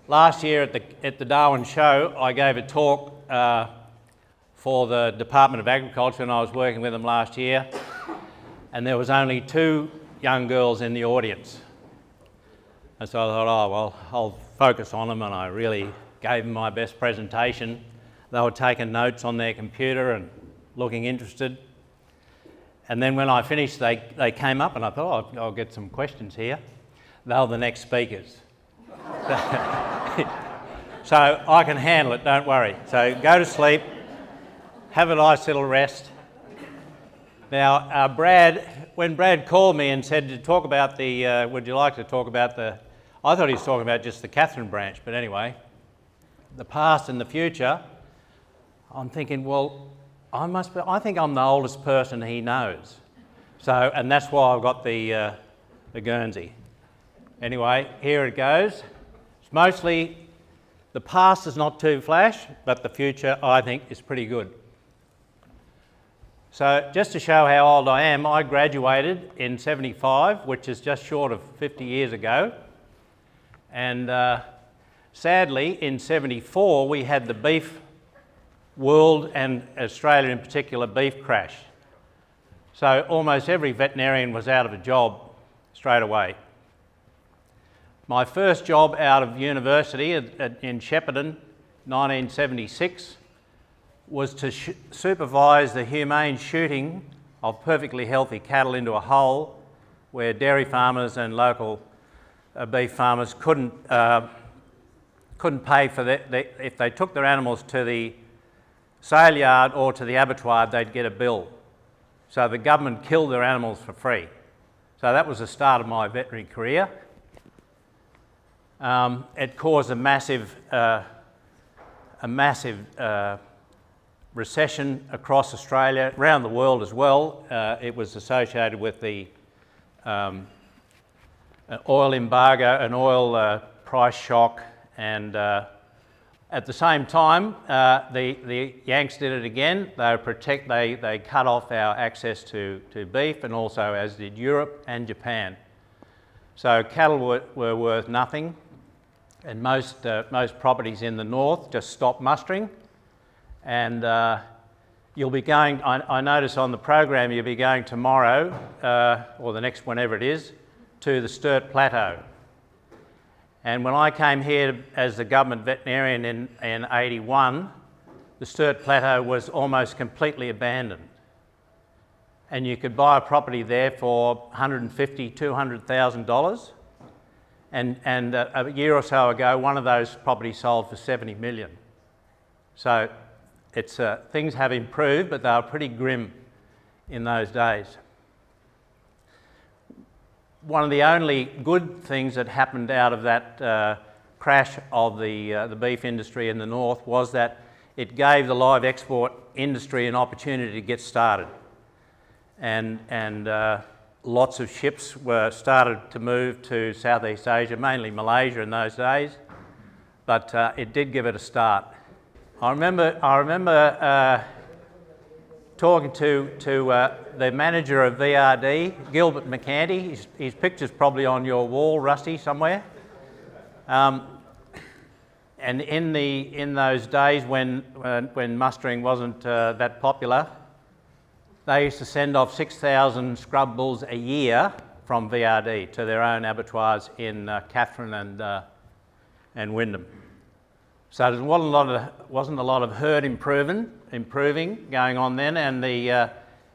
Last year at the Darwin show, I gave a talk for the Department of Agriculture, and I was working with them last year, and there was only 2 young girls in the audience. And so I thought, oh well, I'll focus on them, and I really gave them my best presentation. They were taking notes on their computer and looking interested. And then when I finished, they came up, and I thought, oh, I'll get some questions here. They were the next speakers. So I can handle it, don't worry. So go to sleep, have a nice little rest. Now, when Brad called me and said to talk about would you like to talk about I thought he was talking about just the Katherine branch, but anyway, the past and the future, I'm thinking, well, I think I'm the oldest person he knows. So, and that's why I've got the Guernsey. Anyway, here it goes. It's mostly, the past is not too flash, but the future, I think, is pretty good. So just to show how old I am, I graduated in 75, which is just short of 50 years ago. And sadly, in 74, we had the beef world and Australia in particular beef crash. So almost every veterinarian was out of a job straight away. My first job out of university in Shepparton, 1976, was to supervise the humane shooting of perfectly healthy cattle into a hole where dairy farmers and local beef farmers couldn't pay for if they took their animals to the sale yard or to the abattoir, they'd get a bill. So the government killed their animals for free. So that was the start of my veterinary career. It caused a massive recession across Australia, around the world as well. It was associated with the oil embargo, an oil price shock, and at the same time, the Yanks did it again. They cut off our access to beef, and also as did Europe and Japan. So cattle were worth nothing, and most properties in the north just stopped mustering. And you'll be going, I notice on the program, you'll be going tomorrow, or the next whenever it is, to the Sturt Plateau. And when I came here as the government veterinarian in 81, the Sturt Plateau was almost completely abandoned. And you could buy a property there for $150,000, $200,000. And a year or so ago, one of those properties sold for $70 million. So things have improved, but they were pretty grim in those days. One of the only good things that happened out of that crash of the beef industry in the north was that it gave the live export industry an opportunity to get started. And lots of ships were started to move to Southeast Asia, mainly Malaysia in those days, but it did give it a start. I remember talking to the manager of VRD, Gilbert McCanty. His picture's probably on your wall, Rusty, somewhere. And in those days when mustering wasn't that popular, they used to send off 6,000 scrub bulls a year from VRD to their own abattoirs in Katherine and Wyndham. So there wasn't a lot of herd improving going on then, and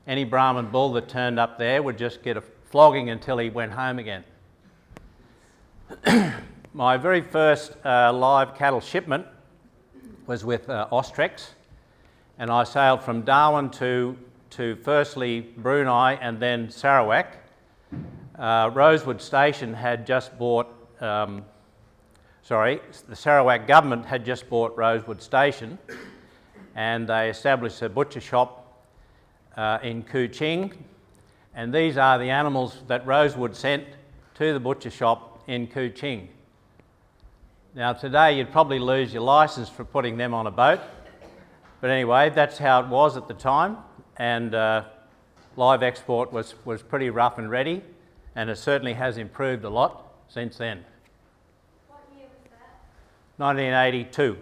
any Brahman bull that turned up there would just get a flogging until he went home again. My very first live cattle shipment was with Austrex, and I sailed from Darwin to firstly Brunei and then Sarawak. Rosewood Station had just bought, the Sarawak government had just bought Rosewood Station, and they established a butcher shop in Kuching, and these are the animals that Rosewood sent to the butcher shop in Kuching. Now today you'd probably lose your licence for putting them on a boat, but anyway, that's how it was at the time, and live export was pretty rough and ready, and it certainly has improved a lot since then. What year was that? 1982.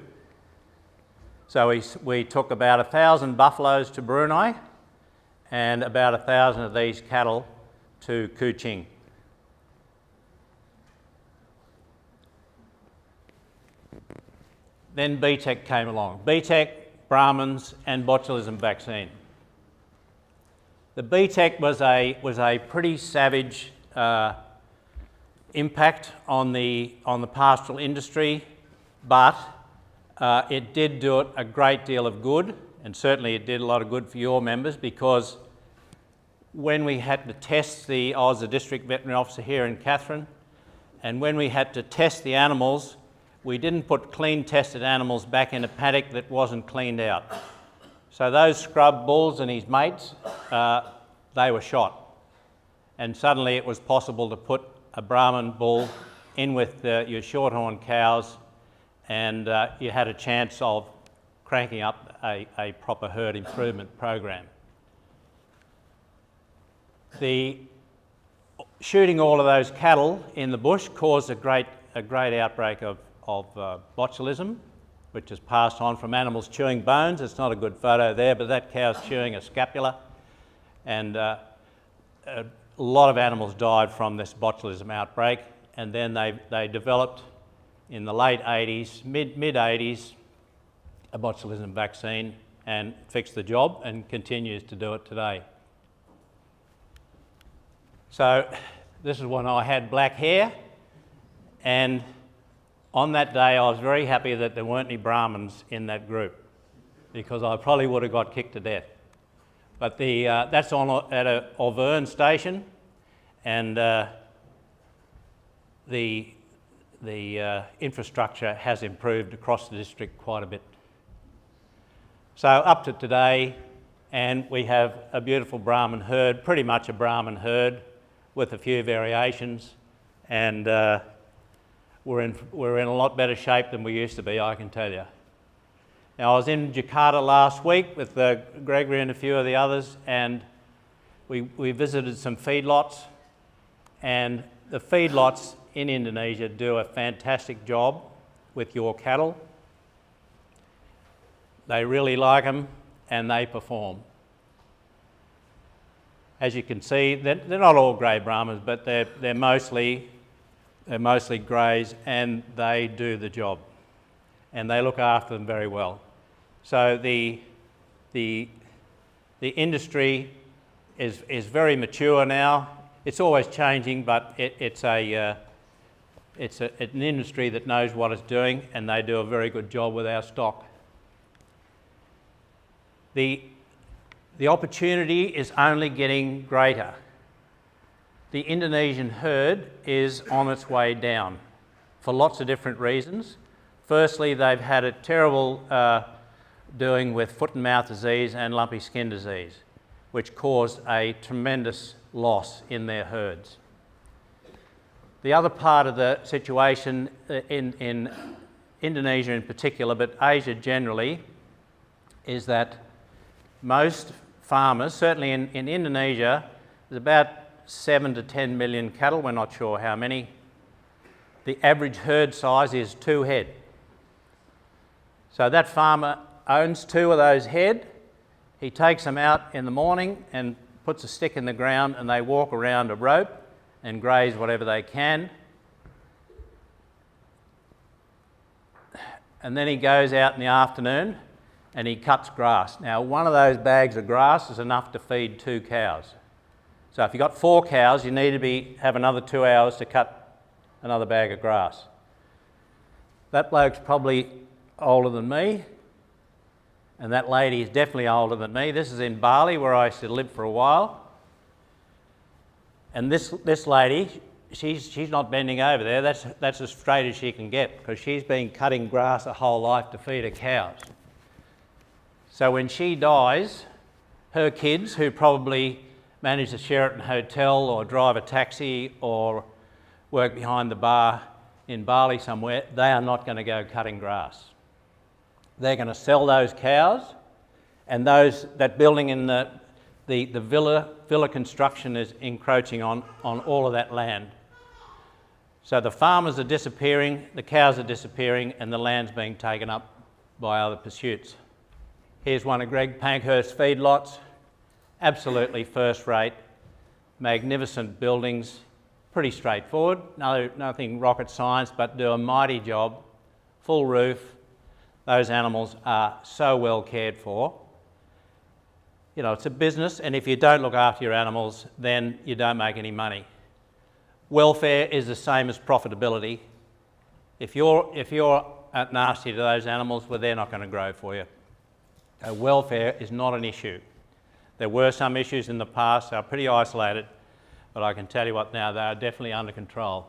So we took about 1,000 buffaloes to Brunei and about 1,000 of these cattle to Kuching. Then BTEC came along. BTEC, Brahmins and botulism vaccine. The BTEC was a pretty savage impact on the pastoral industry, but it did do it a great deal of good, and certainly it did a lot of good for your members, because when we had to test I was the district veterinary officer here in Katherine, and when we had to test the animals, we didn't put clean tested animals back in a paddock that wasn't cleaned out. So those scrub bulls and his mates, they were shot. And suddenly it was possible to put a Brahman bull in with your shorthorn cows, and you had a chance of cranking up a proper herd improvement program. The shooting all of those cattle in the bush caused a great outbreak of botulism, which is passed on from animals chewing bones. It's not a good photo there, but that cow's chewing a scapula, and a lot of animals died from this botulism outbreak. And then they developed in the late 80s, mid 80s, a botulism vaccine, and fixed the job and continues to do it today. So this is when I had black hair, and on that day I was very happy that there weren't any Brahmins in that group, because I probably would have got kicked to death. But that's at a Auvergne station, and the infrastructure has improved across the district quite a bit. So up to today, and we have a beautiful Brahman herd, pretty much a Brahman herd with a few variations, and we're in a lot better shape than we used to be, I can tell you. Now, I was in Jakarta last week with Gregory and a few of the others, and we visited some feedlots, and the feedlots in Indonesia do a fantastic job with your cattle. They really like them, and they perform. As you can see, they're not all grey Brahmins, but they're mostly greys, and they do the job, and they look after them very well. So the industry is very mature now. It's always changing, but it's an industry that knows what it's doing, and they do a very good job with our stock. The opportunity is only getting greater. The Indonesian herd is on its way down for lots of different reasons. Firstly, they've had a terrible doing with foot and mouth disease and lumpy skin disease, which caused a tremendous loss in their herds. The other part of the situation in Indonesia in particular, but Asia generally, is that most farmers, certainly in Indonesia, there's about 7 to 10 million cattle, we're not sure how many. The average herd size is 2 head. So that farmer owns 2 of those head. He takes them out in the morning and puts a stick in the ground, and they walk around a rope and graze whatever they can. And then he goes out in the afternoon and he cuts grass. Now, one of those bags of grass is enough to feed 2 cows. So if you've got 4 cows, you need to have another 2 hours to cut another bag of grass. That bloke's probably older than me, and that lady is definitely older than me. This is in Bali, where I used to live for a while. And this lady, she's not bending over there. That's as straight as she can get, because she's been cutting grass her whole life to feed her cows. So when she dies, her kids, who probably manage the Sheraton Hotel or drive a taxi or work behind the bar in Bali somewhere, they are not going to go cutting grass. They're going to sell those cows, and that building in the villa construction is encroaching on all of that land. So the farmers are disappearing, the cows are disappearing, and the land's being taken up by other pursuits. Here's one of Greg Pankhurst's feedlots, absolutely first rate, magnificent buildings, pretty straightforward, nothing rocket science, but do a mighty job, full roof. Those animals are so well cared for. You know, it's a business, and if you don't look after your animals, then you don't make any money. Welfare is the same as profitability. If you're nasty to those animals, well, they're not going to grow for you. Welfare is not an issue. There were some issues in the past, they are pretty isolated, but I can tell you what now, they are definitely under control.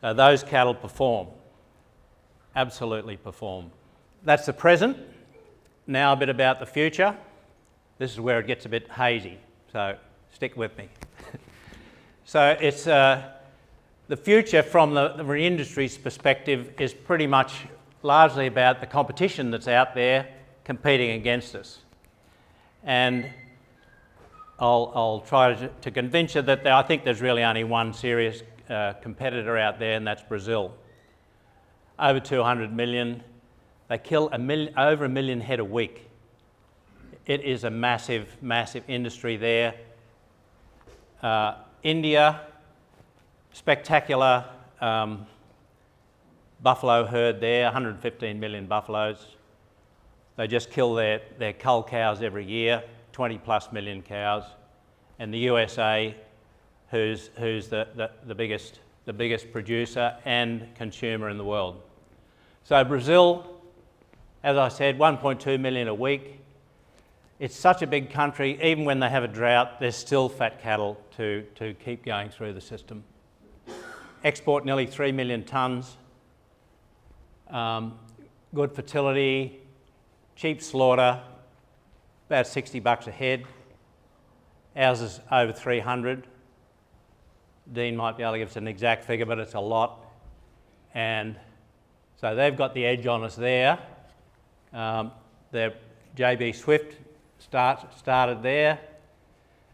Those cattle perform, absolutely perform. That's the present. Now a bit about the future. This is where it gets a bit hazy, so stick with me. So it's the future from the industry's perspective is pretty much largely about the competition that's out there competing against us. And I'll try to convince you that I think there's really only one serious competitor out there, and that's Brazil. Over 200 million. They kill over a million head a week. It is a massive, massive industry there. India, spectacular buffalo herd there, 115 million buffaloes. They just kill their cull cows every year, 20 plus million cows. And the USA, who's the biggest producer and consumer in the world. So Brazil, as I said, 1.2 million a week. It's such a big country, even when they have a drought, there's still fat cattle to keep going through the system. Export nearly 3 million tonnes. Good fertility, cheap slaughter, about $60 a head. Ours is over 300. Dean might be able to give us an exact figure, but it's a lot. And so they've got the edge on us there. Their JB Swift started there,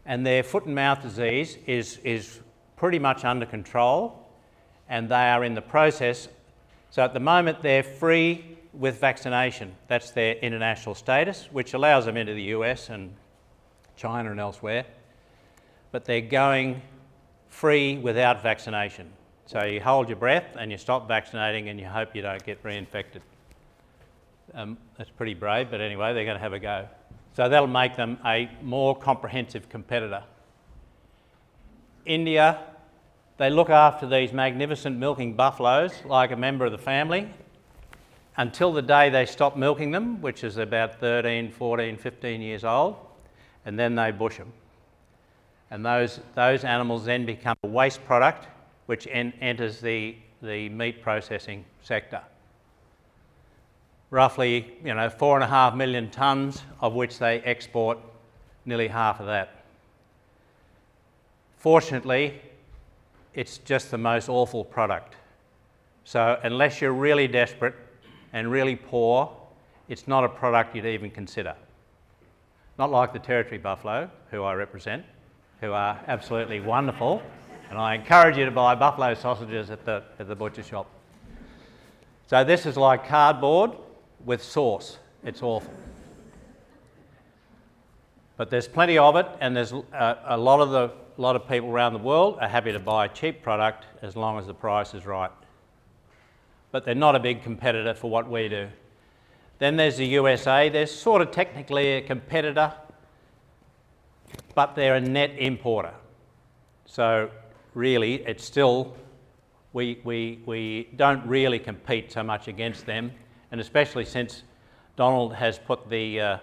and their foot and mouth disease is pretty much under control, and they are in the process. So at the moment they're free with vaccination. That's their international status, which allows them into the US and China and elsewhere, but they're going free without vaccination. So you hold your breath and you stop vaccinating and you hope you don't get reinfected. That's pretty brave, but anyway, they're going to have a go. So that'll make them a more comprehensive competitor. India, they look after these magnificent milking buffaloes like a member of the family until the day they stop milking them, which is about 13, 14, 15 years old, and then they bush them. And those animals then become a waste product which enters the meat processing sector. Roughly, 4.5 million tonnes, of which they export nearly half of that. Fortunately, it's just the most awful product. So unless you're really desperate and really poor, it's not a product you'd even consider. Not like the territory buffalo, who I represent, who are absolutely wonderful, and I encourage you to buy buffalo sausages at the butcher shop. So this is like cardboard with sauce. It's awful. But there's plenty of it, and there's a lot of people around the world are happy to buy a cheap product as long as the price is right. But they're not a big competitor for what we do. Then there's the USA. They're sort of technically a competitor, but they're a net importer. So really, it's still, we don't really compete so much against them, and especially since Donald has put the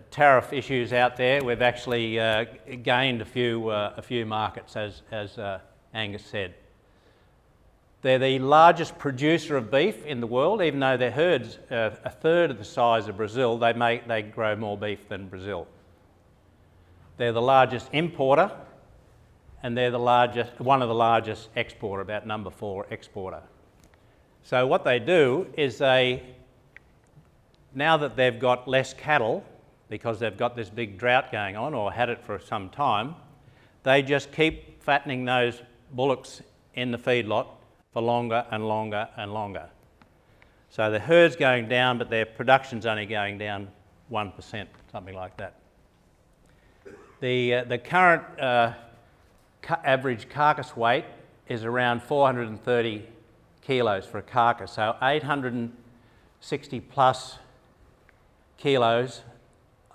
tariff issues out there, we've actually gained a few markets, as Angus said. They're the largest producer of beef in the world, even though their herd's a third of the size of Brazil. They grow more beef than Brazil. They're the largest importer, and they're one of the largest exporter, about number 4 exporter. So what they do is now that they've got less cattle, because they've got this big drought going on, or had it for some time, they just keep fattening those bullocks in the feedlot for longer and longer and longer. So the herd's going down, but their production's only going down 1%, something like that. The current average carcass weight is around 430 kilos for a carcass, so 860 plus kilos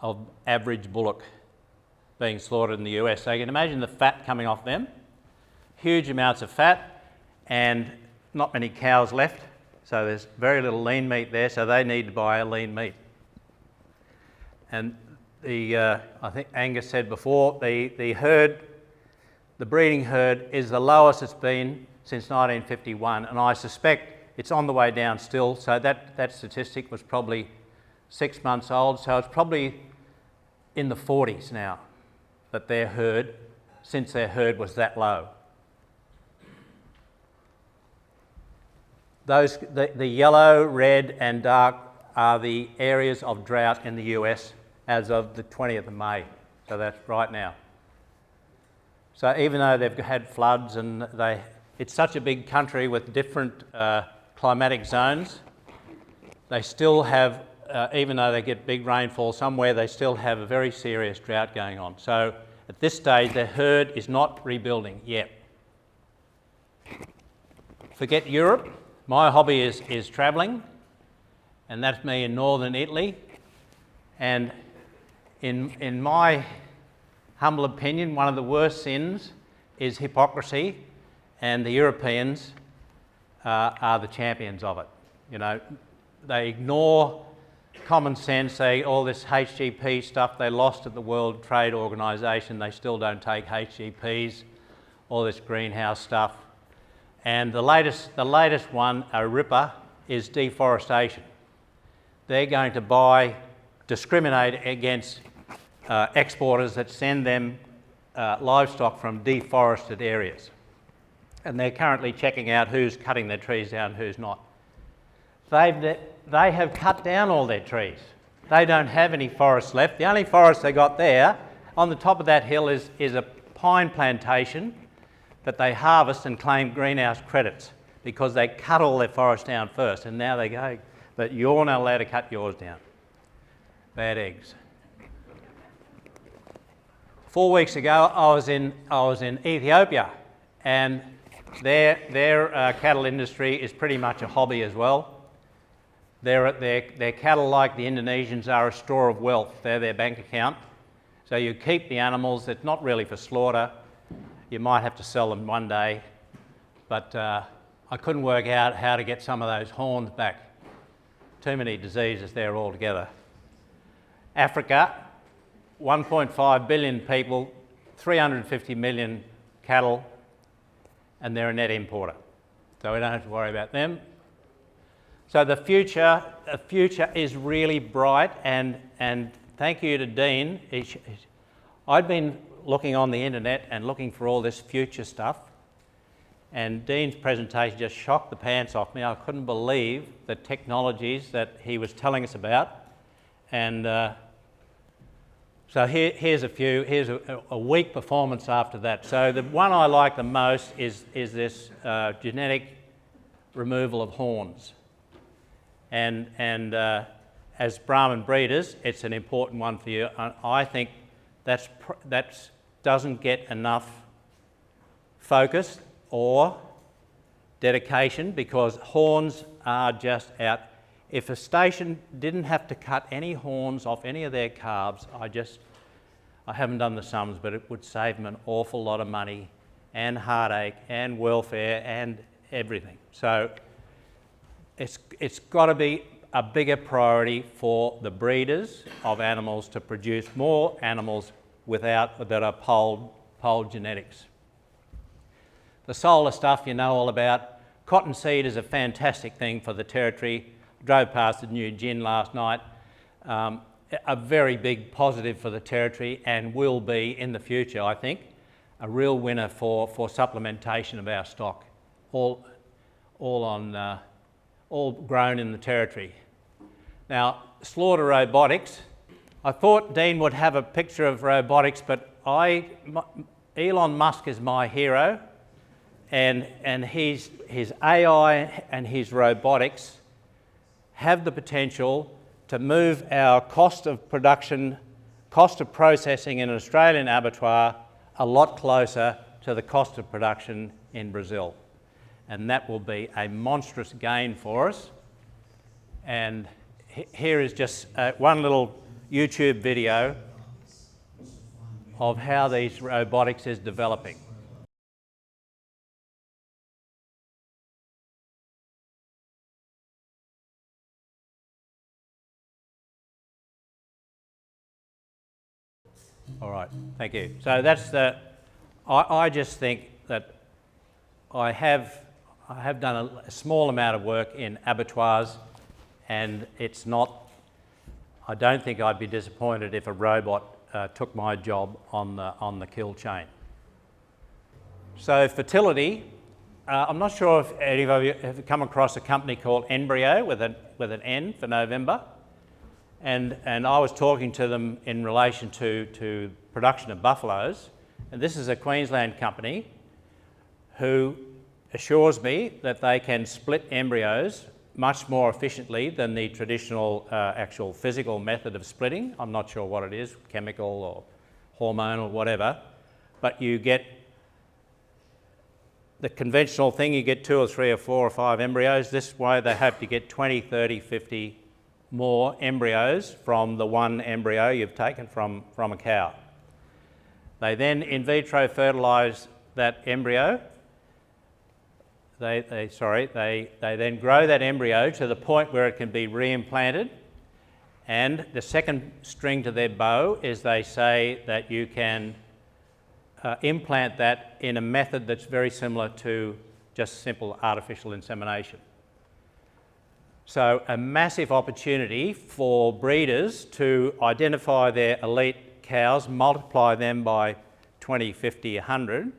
of average bullock being slaughtered in the US. So you can imagine the fat coming off them, huge amounts of fat, and not many cows left, so there's very little lean meat there, so they need to buy a lean meat. And I think Angus said before, the herd, the breeding herd is the lowest it's been since 1951, and I suspect it's on the way down still, so that statistic was probably 6 months old, so it's probably in the 40s now that their herd, since their herd was that low. The yellow, red and dark are the areas of drought in the US as of the 20th of May, so that's right now. So even though they've had floods and it's such a big country with different climatic zones, they still have, even though they get big rainfall somewhere, they still have a very serious drought going on. So at this stage, their herd is not rebuilding yet. Forget Europe. My hobby is travelling, and that's me in northern Italy. And in my humble opinion, one of the worst sins is hypocrisy, and the Europeans are the champions of it. You know, they ignore common sense, all this HGP stuff they lost at the World Trade Organization, they still don't take HGPs, all this greenhouse stuff. And the latest one, a ripper, is deforestation. They're going to discriminate against exporters that send them livestock from deforested areas. And they're currently checking out who's cutting their trees down, who's not. They have cut down all their trees. They don't have any forests left. The only forest they got there, on the top of that hill, is a pine plantation that they harvest and claim greenhouse credits because they cut all their forest down first, and now they go, but you're not allowed to cut yours down. Bad eggs. 4 weeks ago, I was in Ethiopia, and their cattle industry is pretty much a hobby as well. Their cattle, like the Indonesians, are a store of wealth. They're their bank account. So you keep the animals. It's not really for slaughter. You might have to sell them one day, but I couldn't work out how to get some of those horns back. Too many diseases there altogether. Africa, 1.5 billion people, 350 million cattle, and they're a net importer. So we don't have to worry about them. So the future is really bright, and thank you to Dean. I'd been looking on the internet and looking for all this future stuff, and Dean's presentation just shocked the pants off me. I couldn't believe the technologies that he was telling us about, and so here's a few. Here's a weak performance after that. So the one I like the most is this genetic removal of horns, and as Brahman breeders, it's an important one for you. I think that's doesn't get enough focus or dedication, because horns are just out. If a station didn't have to cut any horns off any of their calves, I haven't done the sums, but it would save them an awful lot of money and heartache and welfare and everything. So it's got to be a bigger priority for the breeders of animals to produce more animals that are polled genetics. The solar stuff you know all about. Cottonseed is a fantastic thing for the territory. Drove past the new gin last night. A very big positive for the territory, and will be in the future, I think, a real winner for supplementation of our stock. All grown in the territory. Now, slaughter robotics. I thought Dean would have a picture of robotics, but Elon Musk is my hero, and his AI and his robotics have the potential to move our cost of production, cost of processing in an Australian abattoir a lot closer to the cost of production in Brazil. And that will be a monstrous gain for us. And here is just one little YouTube video of how these robotics is developing. All right, thank you. So that's I just think that I have done a small amount of work in abattoirs, and it's not, I don't think I'd be disappointed if a robot took my job on the kill chain. So fertility, I'm not sure if any of you have come across a company called Embryo with an N for November. And I was talking to them in relation to production of buffaloes, and this is a Queensland company who assures me that they can split embryos much more efficiently than the traditional actual physical method of splitting. I'm not sure what it is, chemical or hormonal, whatever, but you get the conventional thing, you get 2 or 3 or 4 or 5 embryos. This way they hope to get 20, 30, 50 more embryos from the one embryo you've taken from a cow. They then in vitro fertilise that embryo. They then grow that embryo to the point where it can be reimplanted, and the second string to their bow is they say that you can implant that in a method that's very similar to just simple artificial insemination. So a massive opportunity for breeders to identify their elite cows, multiply them by 20, 50, 100,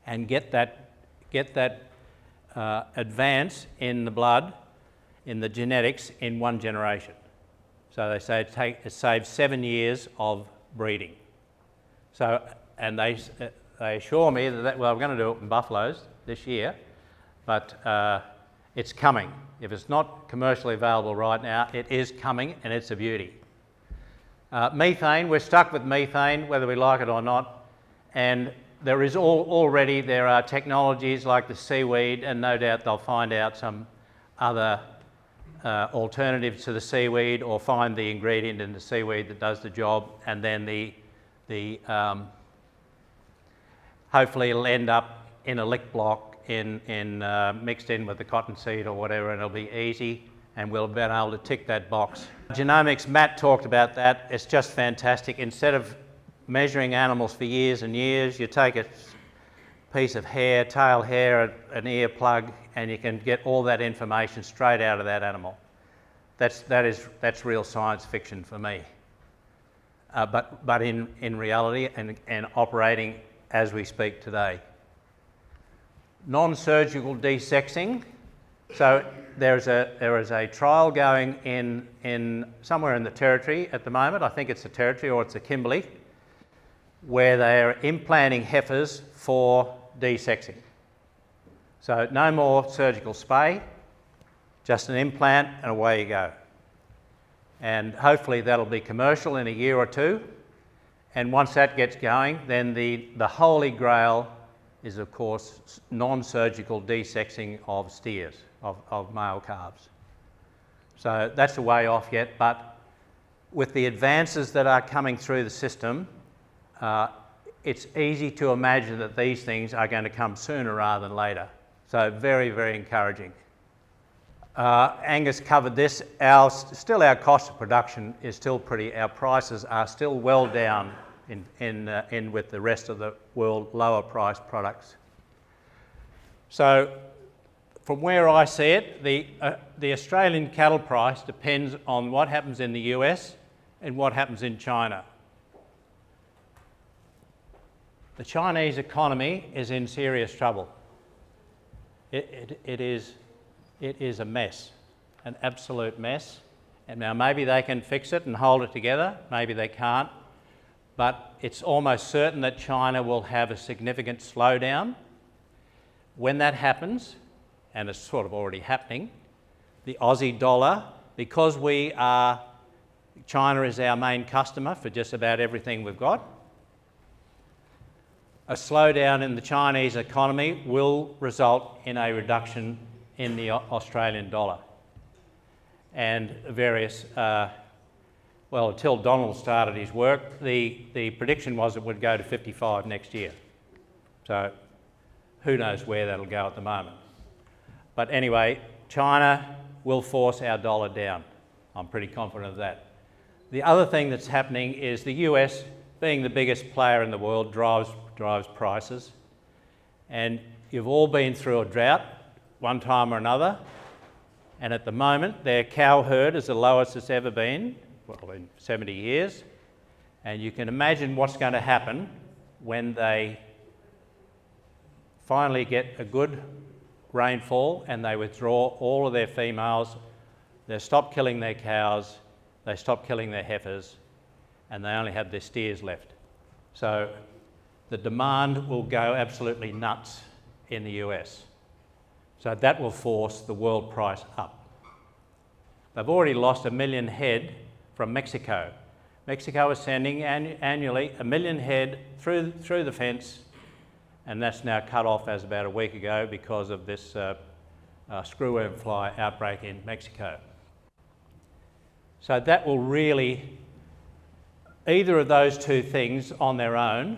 and get that advance in the blood, in the genetics, in one generation. So they say it saves 7 years of breeding. So, and they assure me that, well, we're going to do it in buffaloes this year, but it's coming. If it's not commercially available right now, it is coming, and it's a beauty. Methane, we're stuck with methane, whether we like it or not, and there are technologies like the seaweed, and no doubt they'll find out some other alternatives to the seaweed, or find the ingredient in the seaweed that does the job, and then hopefully it'll end up in a lick block mixed in with the cottonseed or whatever, and it'll be easy, and we'll be able to tick that box. Genomics, Matt talked about that. It's just fantastic. Instead of measuring animals for years and years, you take a piece of hair, tail hair, an ear plug, and you can get all that information straight out of that animal. That's real science fiction for me. But in reality and operating as we speak today. Non-surgical desexing. So there is a trial going in somewhere in the Territory at the moment. I think it's the Territory or it's the Kimberley, where they are implanting heifers for desexing. So no more surgical spay, just an implant and away you go. And hopefully that'll be commercial in a year or two. And once that gets going, then the holy grail is of course non-surgical desexing of steers, of male calves. So that's a way off yet, but with the advances that are coming through the system, it's easy to imagine that these things are going to come sooner rather than later. So very, very encouraging. Angus covered this. Our cost of production is still our prices are still well down in with the rest of the world lower priced products. So from where I see it, the Australian cattle price depends on what happens in the US and what happens in China. The Chinese economy is in serious trouble. It is a mess, an absolute mess. And now maybe they can fix it and hold it together, maybe they can't, but it's almost certain that China will have a significant slowdown, When that happens, and it's sort of already happening, the Aussie dollar, because China is our main customer for just about everything we've got, a slowdown in the Chinese economy will result in a reduction in the Australian dollar. And various, well, until Donald started his work, the prediction was it would go to 55 next year. So who knows where that'll go at the moment. But anyway, China will force our dollar down. I'm pretty confident of that. The other thing that's happening is the US, being the biggest player in the world, drives prices. And you've all been through a drought one time or another. And at the moment, their cow herd is the lowest it's ever been, well, in 70 years. And you can imagine what's going to happen when they finally get a good rainfall and they withdraw all of their females. They stop killing their cows, they stop killing their heifers, and they only have their steers left. So the demand will go absolutely nuts in the US. So that will force the world price up. They've already lost 1 million head from Mexico. Mexico is sending annually 1 million head through the fence, and that's now cut off as about a week ago because of this screwworm fly outbreak in Mexico. So that will really, either of those two things on their own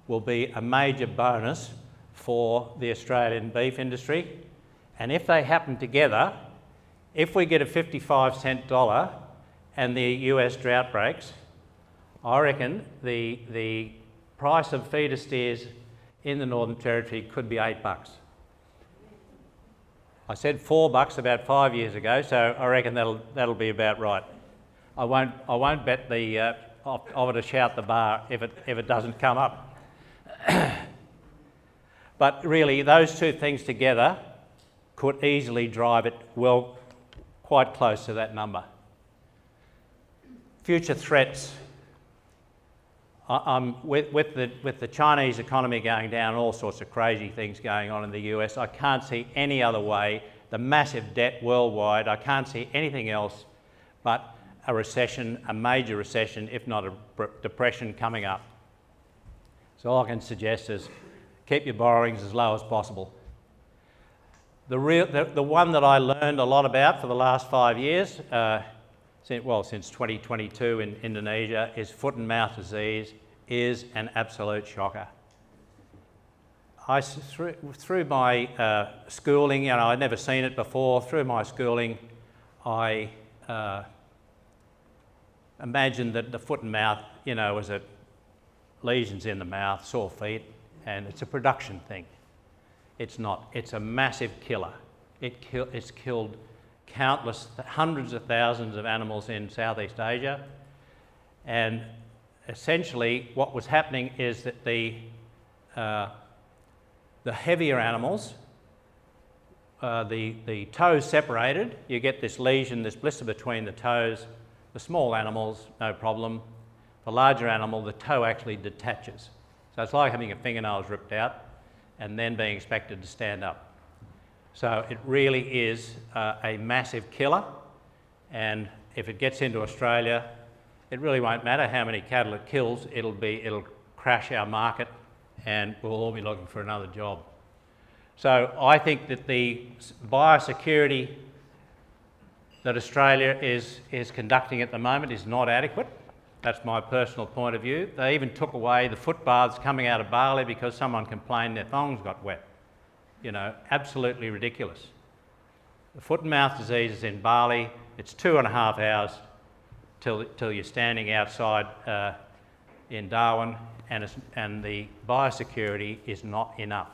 will be a major bonus for the Australian beef industry. And if they happen together, if we get a 55-cent dollar and the US drought breaks, I reckon the price of feeder steers in the Northern Territory could be $8. I said $4 about 5 years ago, so I reckon that'll be about right. I won't bet over to shout the bar if it doesn't come up. But really, those two things together could easily drive it well, quite close to that number. Future threats. With the Chinese economy going down, all sorts of crazy things going on in the US, I can't see any other way. The massive debt worldwide, I can't see anything else but a recession, a major recession, if not a depression coming up. So all I can suggest is keep your borrowings as low as possible. The one that I learned a lot about for the last 5 years, since 2022 in Indonesia, is foot and mouth disease is an absolute shocker. Through my schooling, I'd never seen it before. Through my schooling, I imagined that the foot and mouth, was lesions in the mouth, sore feet, and it's a production thing. It's not. It's a massive killer. It's killed countless, hundreds of thousands of animals in Southeast Asia, and essentially what was happening is that the heavier animals, the toes separated, you get this lesion, this blister between the toes. The small animals, no problem. The larger animal, the toe actually detaches. So it's like having your fingernails ripped out and then being expected to stand up. So it really is a massive killer, and if it gets into Australia, it really won't matter how many cattle it kills. It'll crash our market, and we'll all be looking for another job. So I think that the biosecurity that Australia is conducting at the moment is not adequate. That's my personal point of view. They even took away the footbaths coming out of Bali because someone complained their thongs got wet. Absolutely ridiculous. The foot and mouth disease is in Bali. It's 2.5 hours till you're standing outside in Darwin, and the biosecurity is not enough,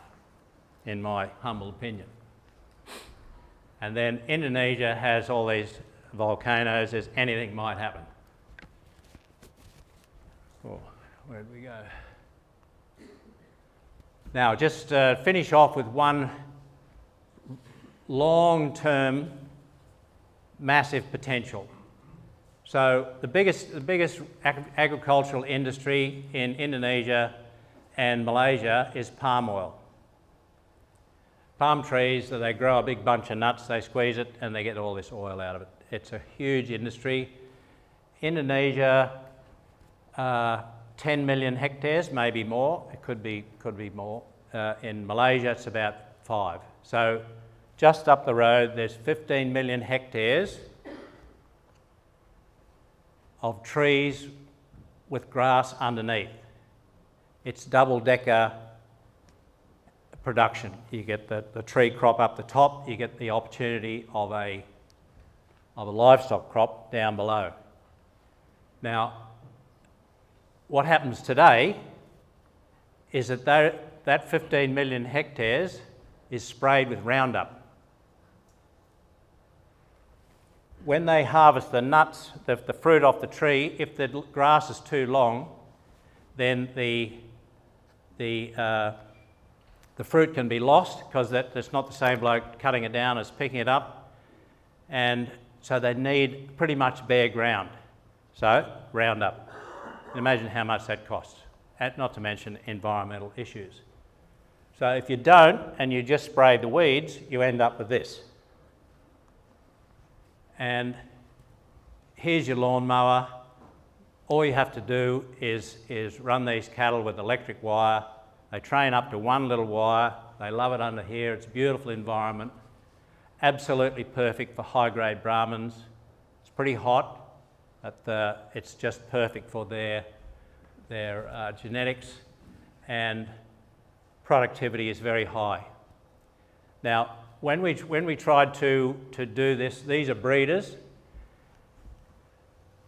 in my humble opinion. And then Indonesia has all these volcanoes, as anything might happen. Oh, where did we go? Now, just finish off with one long-term massive potential. So the biggest agricultural industry in Indonesia and Malaysia is palm oil. palm trees, they grow a big bunch of nuts, they squeeze it and they get all this oil out of it. It's a huge industry. Indonesia, 10 million hectares, maybe more. It could be more. In Malaysia, it's about 5. So just up the road, there's 15 million hectares of trees with grass underneath. It's double-decker production. You get the tree crop up the top, you get the opportunity of a livestock crop down below. Now, what happens today is that 15 million hectares is sprayed with Roundup. When they harvest the nuts, the fruit off the tree, if the grass is too long, then the fruit can be lost because that's not the same bloke cutting it down as picking it up, and so they need pretty much bare ground. So Roundup. Imagine how much that costs, not to mention environmental issues. So if you don't and you just spray the weeds, you end up with this. And here's your lawnmower. All you have to do is run these cattle with electric wire. They train up to one little wire. They love it under here. It's a beautiful environment. Absolutely perfect for high-grade Brahmins. It's pretty hot, but it's just perfect for their genetics, and productivity is very high. Now, when we tried to do this, these are breeders.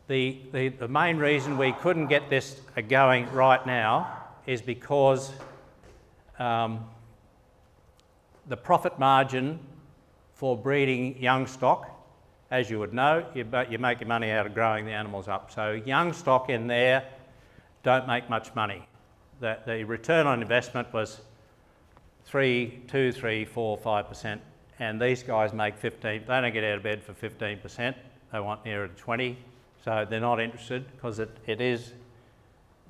The main reason we couldn't get this going right now is because the profit margin for breeding young stock, as you would know, you make your money out of growing the animals up. So young stock in there don't make much money. The return on investment was 2, 3, 4, 5%, and these guys make 15%. They don't get out of bed for 15%. They want nearer to 20%, so they're not interested because it is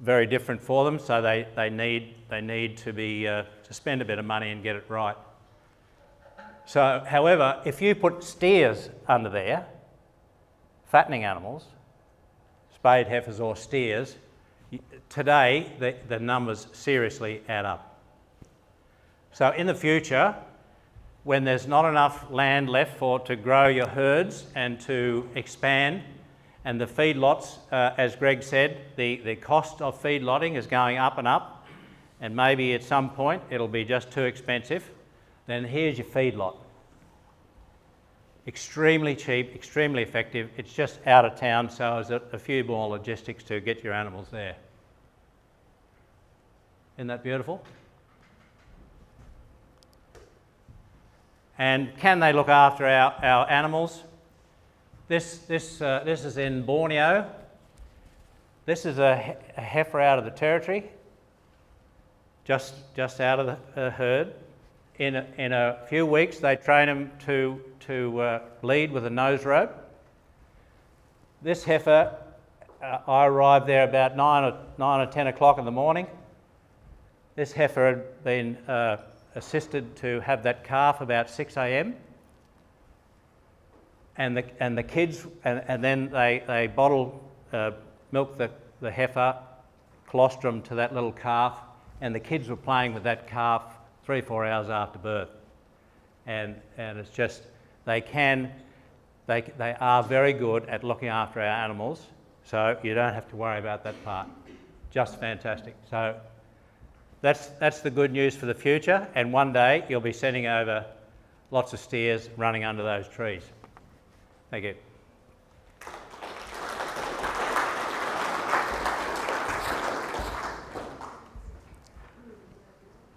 very different for them. So they need to be to spend a bit of money and get it right. So, however, if you put steers under there, fattening animals, spayed heifers or steers, today the numbers seriously add up. So in the future, when there's not enough land left to grow your herds and to expand, and the feedlots, as Greg said, the cost of feedlotting is going up and up, and maybe at some point it'll be just too expensive, then here's your feedlot. Extremely cheap, extremely effective. It's just out of town, so there's a few more logistics to get your animals there. Isn't that beautiful? And can they look after our animals? This is in Borneo. This is a heifer out of the territory, just out of the herd. In a few weeks, they train them to lead with a nose rope. This heifer, I arrived there about 9 or 10 o'clock in the morning. This heifer had been assisted to have that calf about 6 a.m. and the kids, and then they milk the heifer, colostrum to that little calf, and the kids were playing with that calf 3-4 hours after birth, and it's just they are very good at looking after our animals, so you don't have to worry about that part. Just fantastic. So that's the good news for the future, and one day you'll be sending over lots of steers running under those trees. Thank you.